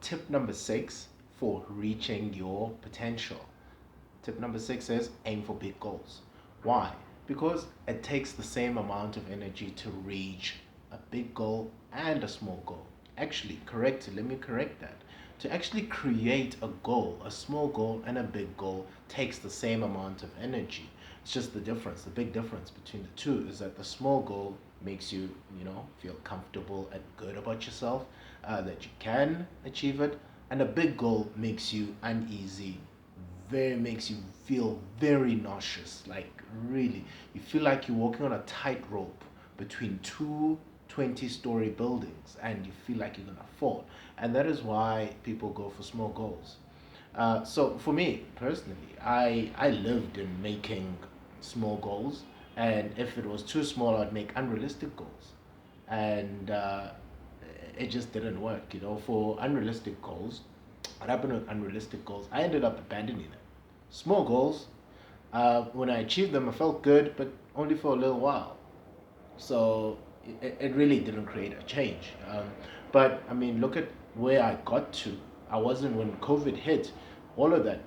tip number 6 for reaching your potential. Tip number 6 is aim for big goals. Why? Because it takes the same amount of energy to reach a big goal and a small goal. Actually, let me correct that. To actually create a goal, a small goal and a big goal takes the same amount of energy. It's just the big difference between the two is that the small goal makes you, feel comfortable and good about yourself, that you can achieve it, and a big goal makes you uneasy, very makes you feel very nauseous, like really you feel like you're walking on a tightrope between two 20-story buildings and you feel like you're gonna fall. And that is why people go for small goals. So for me personally, I lived in making small goals, and if it was too small I'd make unrealistic goals. And it just didn't work, for unrealistic goals. What happened with unrealistic goals, I ended up abandoning them. Small goals, when I achieved them, I felt good, but only for a little while. So it really didn't create a change. But I mean, look at where I got to. I wasn't when COVID hit, all of that,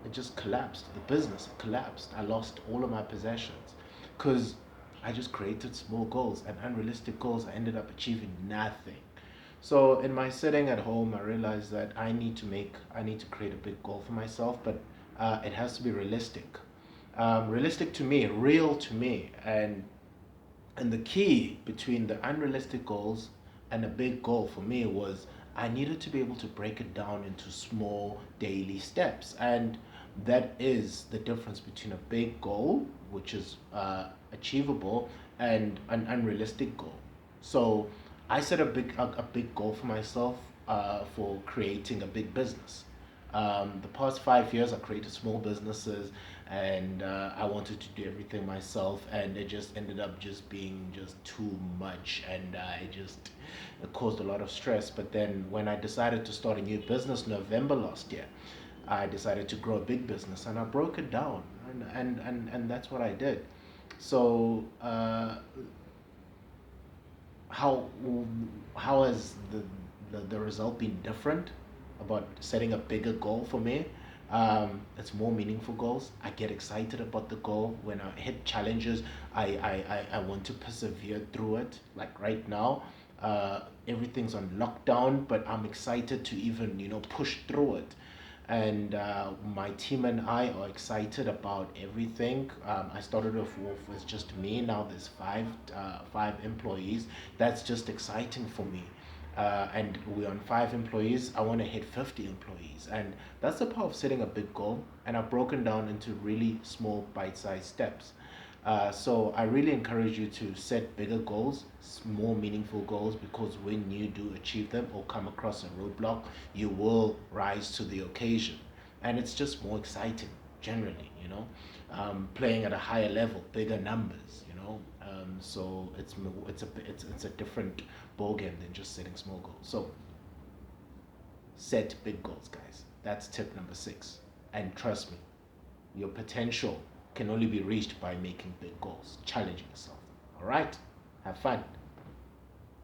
it just collapsed. The business collapsed. I lost all of my possessions because I just created small goals and unrealistic goals. I ended up achieving nothing. So in my sitting at home, I realized that I need to create a big goal for myself, but it has to be realistic. Realistic to me, real to me, and the key between the unrealistic goals and a big goal for me was I needed to be able to break it down into small daily steps. And that is the difference between a big goal, which is achievable, and an unrealistic goal. So I set a big goal for myself for creating a big business. The past 5 years, I created small businesses, and I wanted to do everything myself, and it just ended up just being just too much, and it caused a lot of stress. But then, when I decided to start a new business November last year, I decided to grow a big business, and I broke it down, and that's what I did. So, how how has the result been different about setting a bigger goal for me? It's more meaningful goals. I get excited about the goal. When I hit challenges, I want to persevere through it. Like right now, everything's on lockdown, but I'm excited to even, push through it. And my team and I are excited about everything. I started off with just me. Now there's five employees. That's just exciting for me. And we're on 5 employees. I want to hit 50 employees, and that's the power of setting a big goal. And I've broken down into really small, bite-sized steps. So I really encourage you to set bigger goals, more meaningful goals, because when you do achieve them or come across a roadblock, you will rise to the occasion, and it's just more exciting generally. Playing at a higher level, bigger numbers. So it's a different ball game than just setting small goals. So set big goals, guys. That's tip number 6. And trust me, your potential can only be reached by making big goals, challenging yourself. All right? Have fun.